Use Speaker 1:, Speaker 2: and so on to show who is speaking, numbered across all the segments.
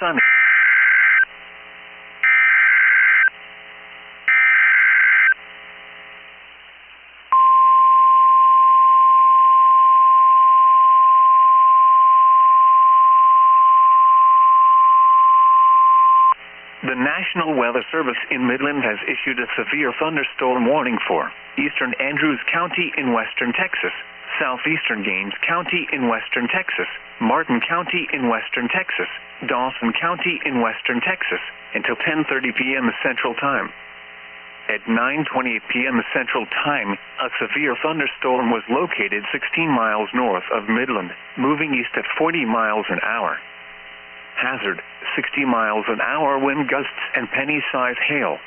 Speaker 1: Sunny. The National Weather Service in Midland has issued a severe thunderstorm warning for eastern Andrews County in western Texas, southeastern Gaines County in western Texas, Martin County in western Texas, Dawson County in western Texas, until 10:30 p.m. Central Time. At 9:28 p.m. Central Time, a severe thunderstorm was located 16 miles north of Midland, moving east at 40 miles an hour. Hazard, 60 miles an hour wind gusts and penny-size hail.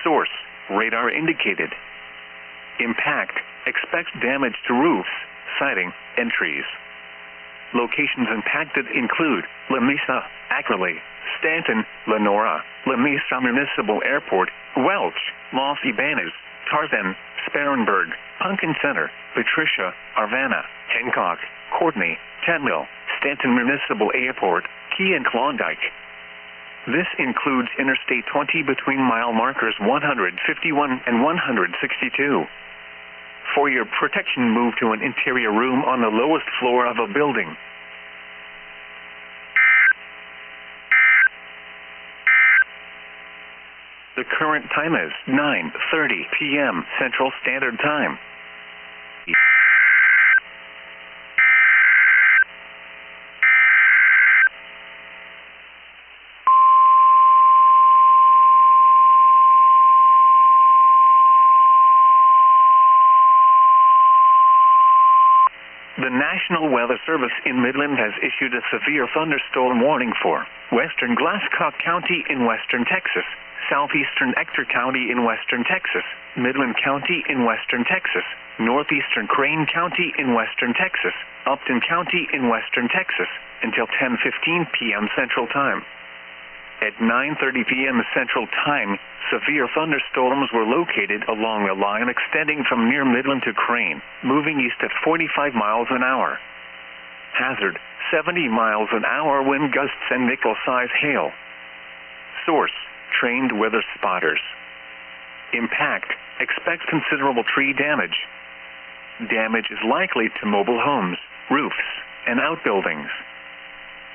Speaker 1: Source, radar indicated. Impact, expect damage to roofs, siding, and trees. Locations impacted include Lamesa, Ackerley, Stanton, Lenora, Lamesa Municipal Airport, Welch, Los Ibanez, Tarzan, Sparrenburg, Pumpkin Center, Patricia, Arvana, Hancock, Courtney, Tenville, Stanton Municipal Airport, Key and Klondike. This includes Interstate 20 between mile markers 151 and 162. For your protection, move to an interior room on the lowest floor of a building. The current time is 9:30 p.m. Central Standard Time. The National Weather Service in Midland has issued a severe thunderstorm warning for western Glasscock County in western Texas, southeastern Ector County in western Texas, Midland County in western Texas, northeastern Crane County in western Texas, Upton County in western Texas, until 10:15 p.m. Central Time. At 9:30 p.m. Central Time, severe thunderstorms were located along a line extending from near Midland to Crane, moving east at 45 miles an hour. Hazard, 70 miles an hour wind gusts and nickel-size hail. Source, trained weather spotters. Impact, expect considerable tree damage. Damage is likely to mobile homes, roofs, and outbuildings.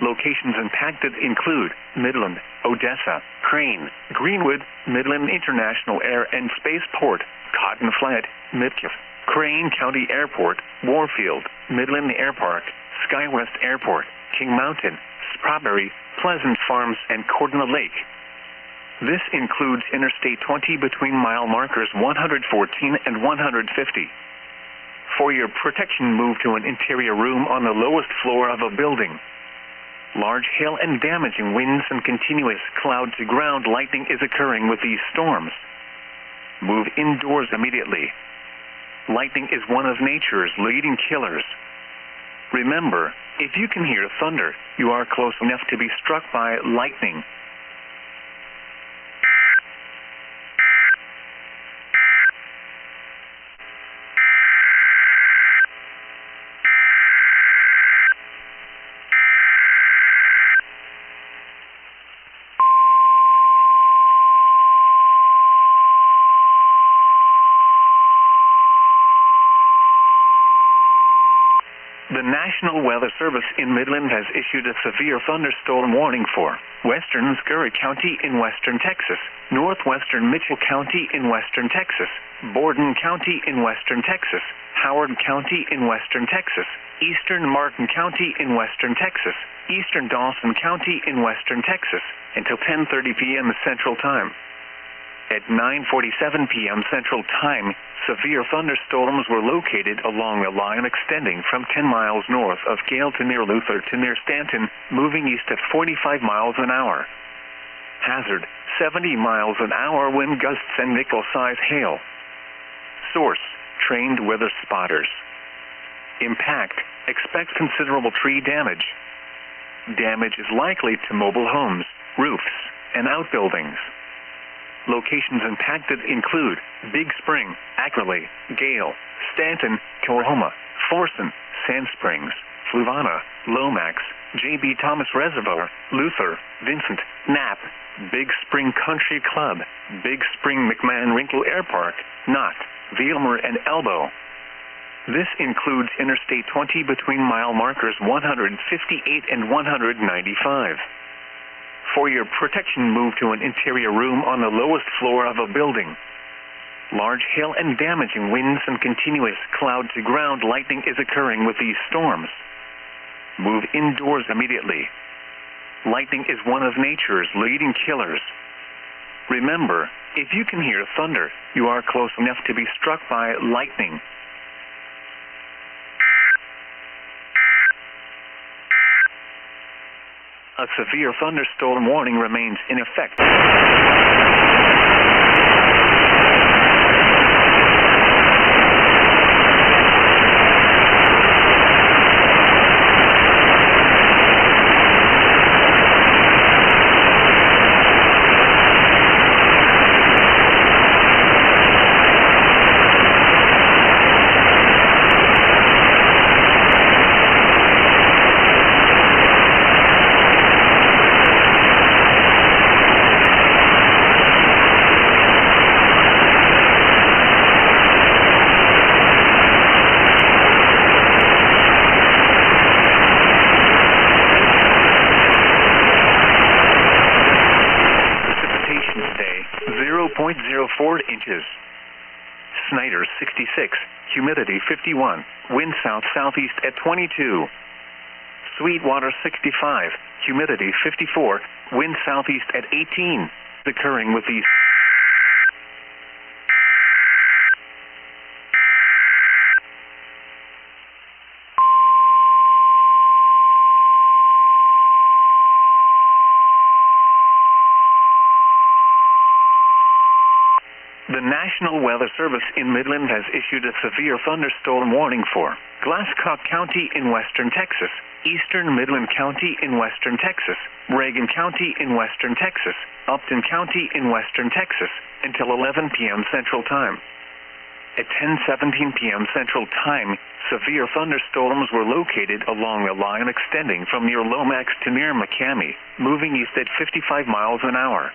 Speaker 1: Locations impacted include Midland, Odessa, Crane, Greenwood, Midland International Air and Spaceport, Cotton Flat, Midkiff, Crane County Airport, Warfield, Midland Air Park, SkyWest Airport, King Mountain, Strawberry, Pleasant Farms, and Cordona Lake. This includes Interstate 20 between mile markers 114 and 150. For your protection, move to an interior room on the lowest floor of a building. Large hail and damaging winds and continuous cloud-to-ground lightning is occurring with these storms. Move indoors immediately. Lightning is one of nature's leading killers. Remember, if you can hear thunder, you are close enough to be struck by lightning. The National Weather Service in Midland has issued a severe thunderstorm warning for western Scurry County in western Texas, northwestern Mitchell County in western Texas, Borden County in western Texas, Howard County in western Texas, eastern Martin County in western Texas, eastern Dawson County in western Texas, until 10:30 p.m. Central Time. At 9:47 p.m. Central Time, severe thunderstorms were located along a line extending from 10 miles north of Gale to near Luther to near Stanton, moving east at 45 miles an hour. Hazard, 70 miles an hour wind gusts and nickel-size hail. Source, trained weather spotters. Impact, expect considerable tree damage. Damage is likely to mobile homes, roofs, and outbuildings. Locations impacted include Big Spring, Ackerley, Gale, Stanton, Coahoma, Forson, Sand Springs, Fluvanna, Lomax, J.B. Thomas Reservoir, Luther, Vincent, Knapp, Big Spring Country Club, Big Spring McMahon Wrinkle Air Park, Knott, Vielmer and Elbow. This includes Interstate 20 between mile markers 158 and 195. For your protection, move to an interior room on the lowest floor of a building. Large hail and damaging winds and continuous cloud-to-ground lightning is occurring with these storms. Move indoors immediately. Lightning is one of nature's leading killers. Remember, if you can hear thunder, you are close enough to be struck by lightning. A severe thunderstorm warning remains in effect. Today, 0.04 inches. Snyder 66, humidity 51, wind south-southeast at 22. Sweetwater 65, humidity 54, wind southeast at 18. Occurring with these. The National Weather Service in Midland has issued a severe thunderstorm warning for Glasscock County in western Texas, eastern Midland County in western Texas, Reagan County in western Texas, Upton County in western Texas, until 11 p.m. Central Time. At 10:17 p.m. Central Time, severe thunderstorms were located along a line extending from near Lomax to near McCamey, moving east at 55 miles an hour.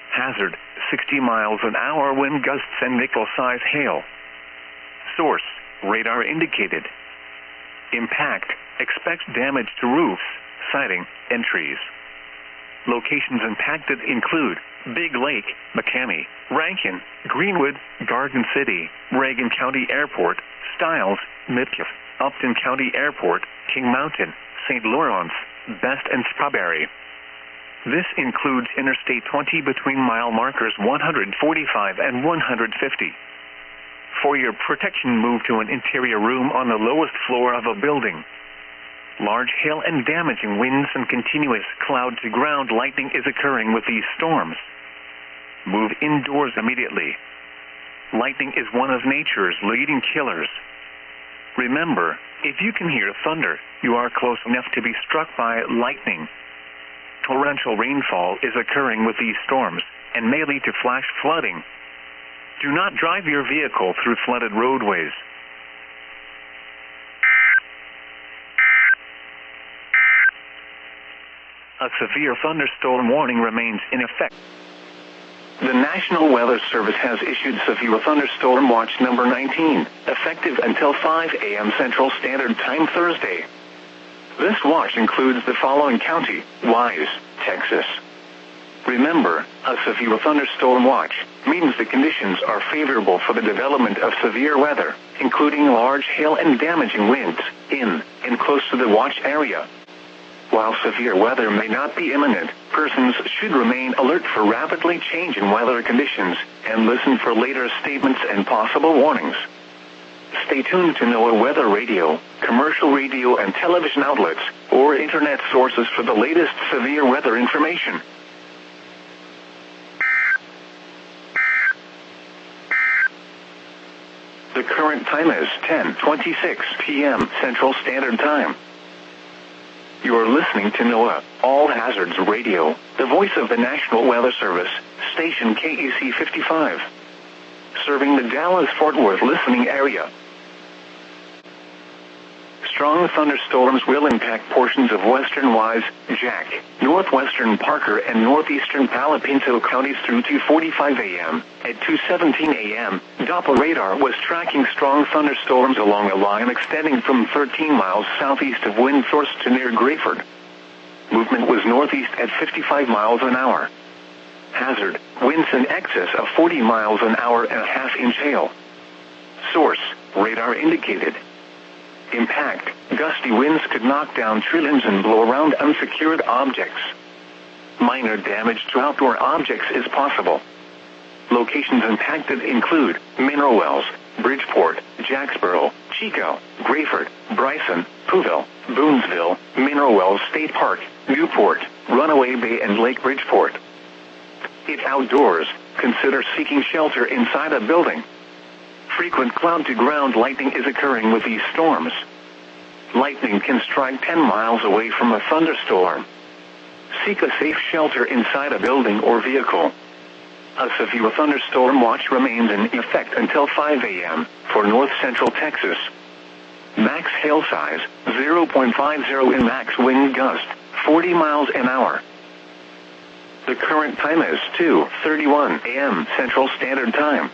Speaker 1: Hazard, 60 miles an hour wind gusts and nickel-size hail. Source, radar indicated. Impact, expect damage to roofs, siding, and trees. Locations impacted include Big Lake, McCamey, Rankin, Greenwood, Garden City, Reagan County Airport, Stiles, Midkiff, Upton County Airport, King Mountain, St. Lawrence, Best and Strawberry. This includes Interstate 20 between mile markers 145 and 150. For your protection, move to an interior room on the lowest floor of a building. Large hail and damaging winds and continuous cloud-to-ground lightning is occurring with these storms. Move indoors immediately. Lightning is one of nature's leading killers. Remember, if you can hear thunder, you are close enough to be struck by lightning. Torrential rainfall is occurring with these storms and may lead to flash flooding. Do not drive your vehicle through flooded roadways. A severe thunderstorm warning remains in effect. The National Weather Service has issued severe thunderstorm watch number 19, effective until 5 a.m. Central Standard Time Thursday. This watch includes the following county: Wise, Texas. Remember, a severe thunderstorm watch means the conditions are favorable for the development of severe weather, including large hail and damaging winds, in and close to the watch area. While severe weather may not be imminent, persons should remain alert for rapidly changing weather conditions and listen for later statements and possible warnings. Stay tuned to NOAA Weather Radio, commercial radio and television outlets, or internet sources for the latest severe weather information. The current time is 10:26 p.m. Central Standard Time. You are listening to NOAA All Hazards Radio, the voice of the National Weather Service, station KEC 55. Serving the Dallas-Fort Worth listening area. strong thunderstorms will impact portions of western Wise, Jack, northwestern Parker, and northeastern Palo Pinto counties through 2:45 a.m. At 2:17 a.m., Doppler radar was tracking strong thunderstorms along a line extending from 13 miles southeast of Windthorst to near Grayford. Movement was northeast at 55 miles an hour. Hazard, winds in excess of 40 miles an hour and a half-inch hail. Source, radar indicated. Impact, gusty winds could knock down tree limbs and blow around unsecured objects. Minor damage to outdoor objects is possible. Locations impacted include Mineral Wells, Bridgeport, Jacksboro, Chico, Grayford, Bryson, Pooville, Boonesville, Mineral Wells State Park, Newport, Runaway Bay, and Lake Bridgeport. If outdoors, consider seeking shelter inside a building. Frequent cloud-to-ground lightning is occurring with these storms. Lightning can strike 10 miles away from a thunderstorm. Seek a safe shelter inside a building or vehicle. A severe thunderstorm watch remains in effect until 5 a.m. for north-central Texas. Max hail size, 0.50 in max wind gust, 40 miles an hour. The current time is 2:31 a.m. Central Standard Time.